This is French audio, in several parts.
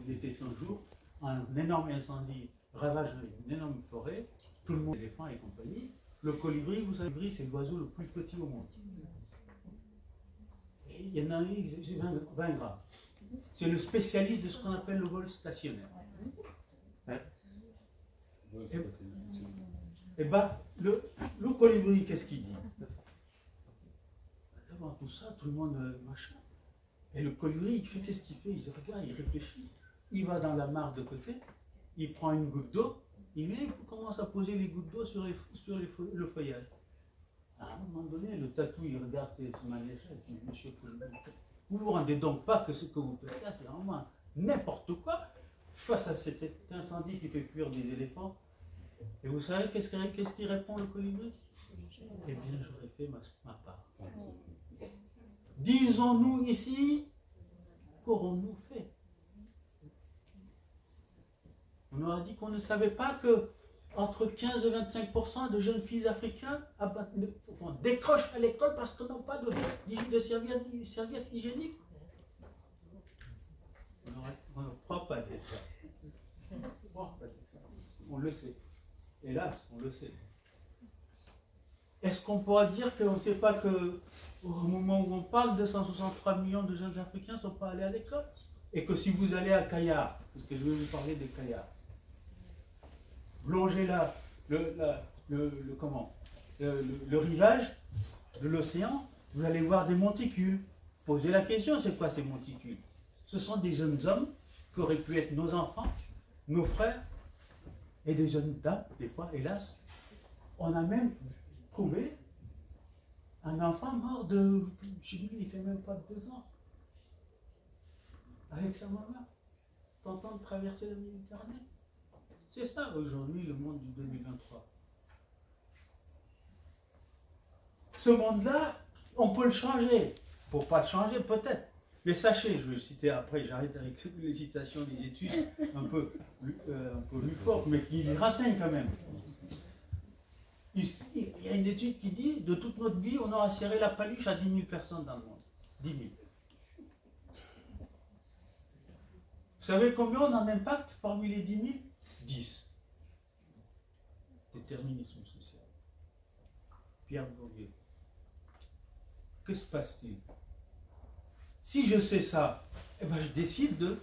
il était un jour, un énorme incendie ravage une énorme forêt, tout le monde, éléphants et compagnie. Le colibri, vous savez, le colibri, c'est l'oiseau le plus petit au monde. Et il y en a un, c'est 20 grammes. C'est le spécialiste de ce qu'on appelle le vol stationnaire. Et bien, le colibri, qu'est-ce qu'il dit? Devant tout ça, tout le monde machin. Et le colibri, il fait qu'est-ce qu'il fait? Il se regarde, il réfléchit. Il va dans la mare de côté, il prend une goutte d'eau, il vient, il commence à poser les gouttes d'eau sur le feuillage. À un moment donné, le tatou, il regarde ses manèges, et il dit, monsieur Colibri, vous ne vous rendez donc pas que ce que vous faites là, c'est vraiment n'importe quoi face à cet incendie qui fait fuir des éléphants. Et vous savez qu'est-ce qu'il répond le colibri? Eh bien, j'aurais fait ma part. Disons-nous ici, qu'aurons-nous fait? On aura dit qu'on ne savait pas que entre 15 et 25% de jeunes filles africaines décrochent à l'école parce qu'ils n'ont pas de serviettes hygiéniques. On ne croit pas dire ça. On le sait. Hélas, on le sait. Est-ce qu'on pourra dire qu'on ne sait pas que au moment où on parle, 263 millions de jeunes Africains ne sont pas allés à l'école? Et que si vous allez à Kayar, parce que je vais vous parler de Kayar, longez là le rivage de l'océan, vous allez voir des monticules. Posez la question, c'est quoi ces monticules? Ce sont des jeunes hommes qui auraient pu être nos enfants, nos frères, et des jeunes dames, des fois, hélas. On a même trouvé un enfant mort de, chez lui, il ne fait même pas 2 ans, avec sa maman, tentant de traverser la Méditerranée. C'est ça aujourd'hui le monde du 2023. Ce monde-là, on peut le changer. Pour ne pas le changer, peut-être. Mais sachez, je vais citer après, j'arrête avec les citations des études un peu plus fortes, mais qui renseignent quand même. Il y a une étude qui dit, de toute notre vie, on aura serré la paluche à 10 000 personnes dans le monde. 10 000. Vous savez combien on en impacte parmi les 10 000? 10. Déterminisme social. Pierre Bourdieu. Que se passe-t-il? Si je sais ça, eh ben je décide de...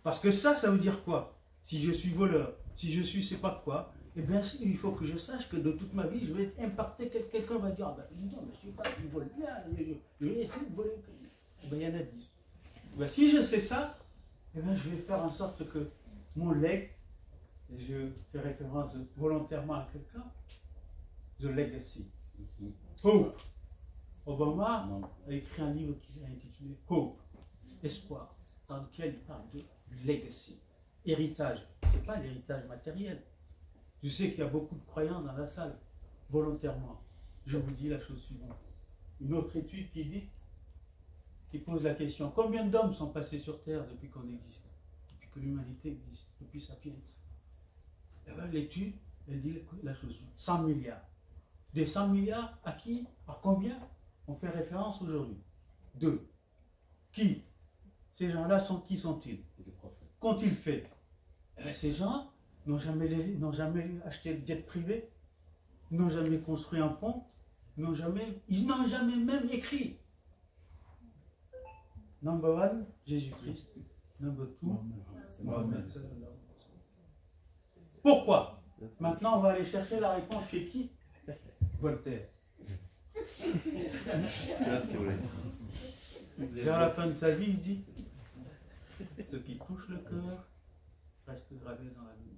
Parce que ça veut dire quoi? Si je suis voleur, si je suis sais pas quoi, eh bien il faut que je sache que de toute ma vie, je vais être impacté. Quelqu'un va dire, ah ben non, monsieur, il vole bien, je vais essayer de voler. Eh ben, il y en a 10. Eh ben, si je sais ça, eh ben, je vais faire en sorte que mon leg, et je fais référence volontairement à quelqu'un, The Legacy. Hope. Obama a écrit un livre qui est intitulé Hope, Espoir, dans lequel il parle de legacy, héritage. Ce n'est pas l'héritage matériel. Je sais qu'il y a beaucoup de croyants dans la salle, volontairement. Je vous dis la chose suivante. Une autre étude qui pose la question, combien d'hommes sont passés sur Terre depuis qu'on existe, depuis que l'humanité existe, depuis Sapiens? L'étude, elle dit la chose suivante, 100 milliards. Des 100 milliards, à qui? À combien on fait référence aujourd'hui? 2. Qui? Ces gens-là qui sont-ils? Qu'ont-ils fait? Ces gens n'ont jamais acheté de jet privé, n'ont jamais construit un pont, ils n'ont jamais même écrit. Number 1, Jésus-Christ. Number 2, Mohammed. Pourquoi? Maintenant, on va aller chercher la réponse chez qui? Voltaire. Vers la fin de sa vie, il dit, ce qui touche le cœur reste gravé dans la mémoire.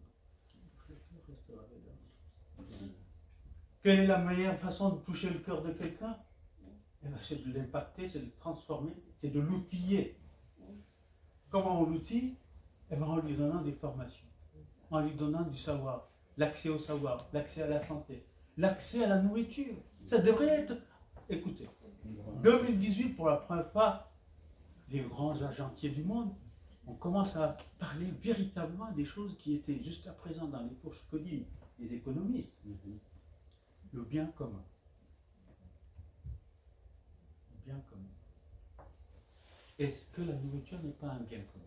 Quelle est la meilleure façon de toucher le cœur de quelqu'un? C'est de l'impacter, c'est de le transformer, c'est de l'outiller. Comment on l'outille? En lui donnant des formations, en lui donnant du savoir, l'accès au savoir, l'accès à la santé, l'accès à la nourriture. Ça devrait être... Écoutez, 2018, pour la première fois, les grands argentiers du monde, on commence à parler véritablement des choses qui étaient jusqu'à présent dans les fourches connues des économistes. Le bien commun. Le bien commun. Est-ce que la nourriture n'est pas un bien commun?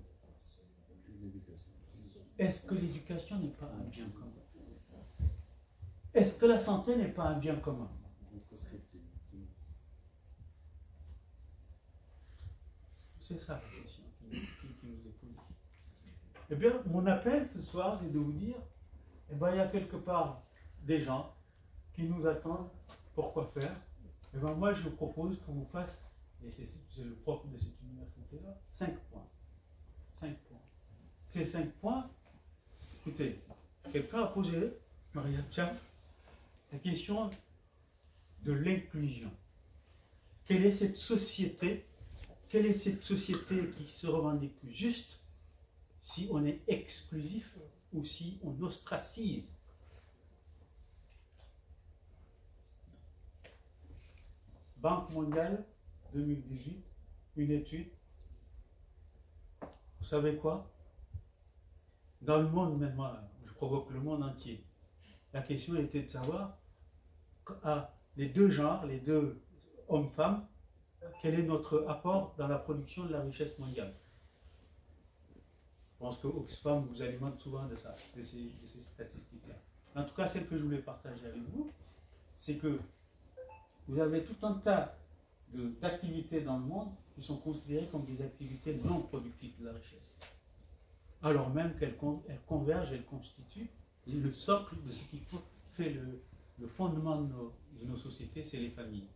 Est-ce que l'éducation n'est pas un bien commun? Est-ce que la santé n'est pas un bien commun? C'est ça la question qui nous est posée. Eh bien, mon appel ce soir, c'est de vous dire, eh bien, il y a quelque part des gens qui nous attendent pour quoi faire. Eh bien, moi, je vous propose qu'on vous fasse, et c'est le propre de cette université-là, 5 points. 5 points. Ces 5 points, écoutez, quelqu'un a posé, Maria Tcham, la question de l'inclusion. Quelle est cette société qui se revendique juste si on est exclusif ou si on ostracise? Banque mondiale, 2018, une étude. Vous savez quoi? Dans le monde, maintenant, je provoque le monde entier. La question était de savoir, les deux genres, les deux hommes-femmes, quel est notre apport dans la production de la richesse mondiale? Je pense que Oxfam vous alimente souvent de ces statistiques-là. En tout cas, celle que je voulais partager avec vous, c'est que vous avez tout un tas d'activités dans le monde qui sont considérées comme des activités non productives de la richesse. Alors même qu'elles convergent, elles constituent le socle de ce qui fait le fondement de nos sociétés, c'est les familles.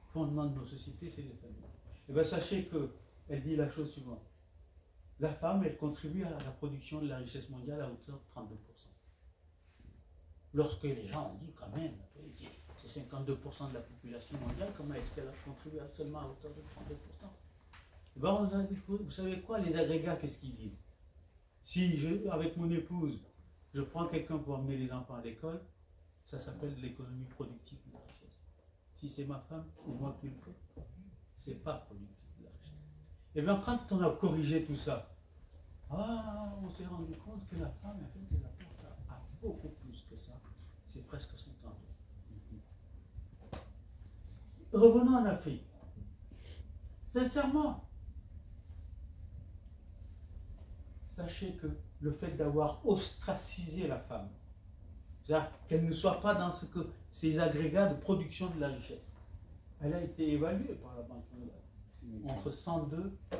Le fondement de nos sociétés, c'est les familles. Et bien sachez qu'elle dit la chose suivante. La femme, elle contribue à la production de la richesse mondiale à hauteur de 32%. Lorsque les gens ont dit quand même, c'est 52% de la population mondiale, comment est-ce qu'elle a contribué seulement à hauteur de 32%? Et ben on a dit, vous savez quoi, les agrégats, qu'est-ce qu'ils disent? Si avec mon épouse, je prends quelqu'un pour emmener les enfants à l'école, ça s'appelle l'économie productive de la richesse. Si c'est ma femme ou moi qui le fais, c'est pas productif de la richesse. Et bien quand on a corrigé tout ça, on s'est rendu compte que la femme, en fait, elle apporte à beaucoup plus que ça. C'est presque 50 ans. Revenons en Afrique. Sincèrement, sachez que le fait d'avoir ostracisé la femme, c'est-à-dire qu'elle ne soit pas dans ces agrégats de production de la richesse, elle a été évaluée par la Banque mondiale entre 112 et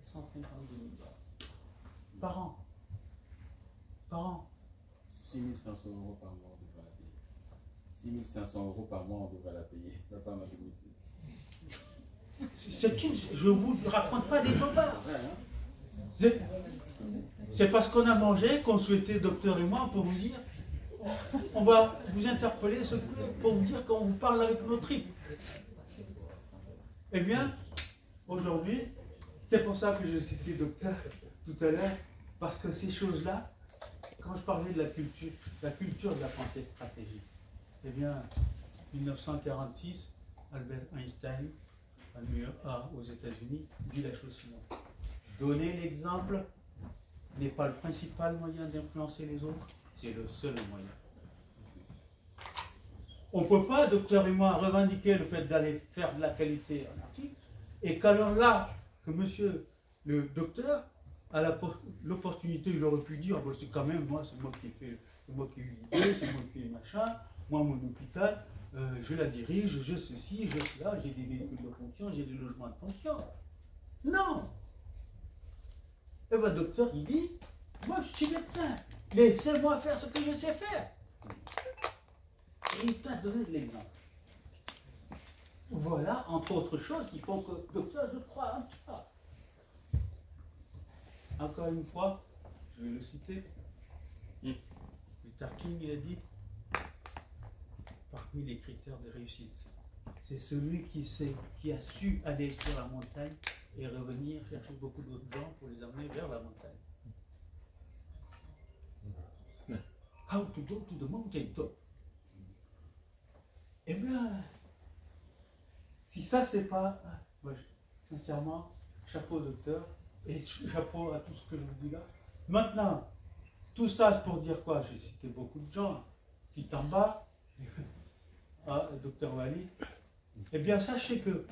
152 000 dollars par an. Par an. 6 500 € par mois, on devrait la payer. 6 500 € par mois, on devrait la payer. La femme à domicile. C'est tout. Je ne vous raconte pas des bobards. C'est parce qu'on a mangé qu'on souhaitait, docteur et moi, pour vous dire, on va vous interpeller pour vous dire qu'on vous parle avec nos tripes. Eh bien, aujourd'hui, c'est pour ça que je citais docteur tout à l'heure, parce que ces choses-là, quand je parlais de la culture de la pensée stratégique, eh bien, 1946, Albert Einstein, aux États-Unis, dit la chose suivante. Donner l'exemple n'est pas le principal moyen d'influencer les autres, c'est le seul moyen. On ne peut pas, docteur et moi, revendiquer le fait d'aller faire de la qualité en Afrique, et qu'alors là, que monsieur le docteur a l'opportunité, il aurait pu dire, c'est quand même moi, c'est moi qui ai fait, c'est moi qui ai eu l'idée, c'est moi qui ai machin, moi mon hôpital, je la dirige, je ceci, je cela, j'ai des véhicules de fonction, j'ai des logements de fonction. Non! Et bien, docteur, il dit, moi je suis médecin, laissez-moi faire ce que je sais faire. Et il t'a donné de l'exemple. Voilà, entre autres choses, qui font que, docteur, je crois en toi. Encore une fois, je vais le citer. Luther King, il a dit, parmi les critères de réussite, c'est celui qui a su aller sur la montagne et revenir chercher beaucoup d'autres gens pour les amener vers la montagne. How to go to the mountain top. Eh bien, si ça c'est pas, moi, sincèrement, chapeau docteur, et chapeau à tout ce que je vous dis là. Maintenant, tout ça pour dire quoi? J'ai cité beaucoup de gens qui t'en bas, docteur Wali. Eh bien, sachez qu'il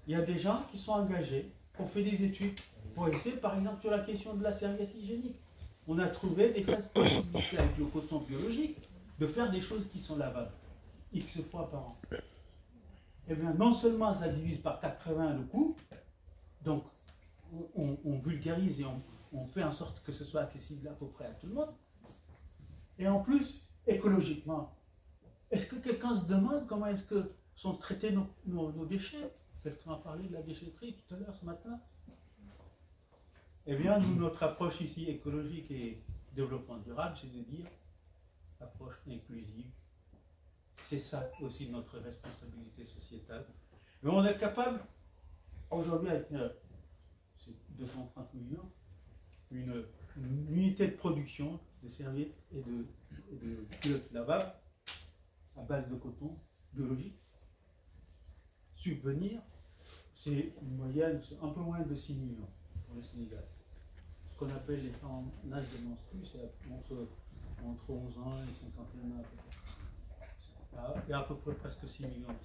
y a des gens qui sont engagés, qui ont fait des études Pour essayer, par exemple, sur la question de la serviette hygiénique. On a trouvé des possibilités avec le coton biologique de faire des choses qui sont lavables, X fois par an. Eh bien, non seulement ça divise par 80 le coût, donc on vulgarise et on fait en sorte que ce soit accessible à peu près à tout le monde, et en plus, écologiquement, est-ce que quelqu'un se demande comment est-ce que sont traités nos déchets? Quelqu'un a parlé de la déchetterie tout à l'heure ce matin. Eh bien, nous, notre approche ici écologique et développement durable, c'est de dire approche inclusive. C'est ça aussi notre responsabilité sociétale. Mais on est capable, aujourd'hui, avec 230 millions, une unité de production de serviettes et de culottes lavables à base de coton biologique. Subvenir, c'est une moyenne, c'est un peu moins de 6 millions pour le Sénégal. Ce qu'on appelle les femmes en âge de menstru, c'est entre 11 ans et 51 ans. Il y a à peu près presque 6 millions de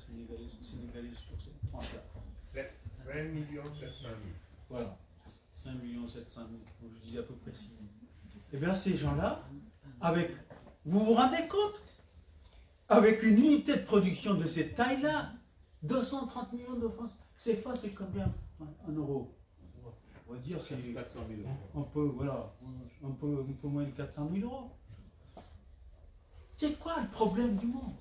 Sénégalais sur cette tranche-là. 5 700 000. Voilà, 5 700 000. Donc je dis à peu près 6 millions. Eh bien, ces gens-là, vous vous rendez compte? Avec une unité de production de cette taille-là, 230 millions de francs CFA, c'est combien en euros? On va dire c'est 400 000 euros. Un peu moins de 400 000 euros. C'est quoi le problème du monde?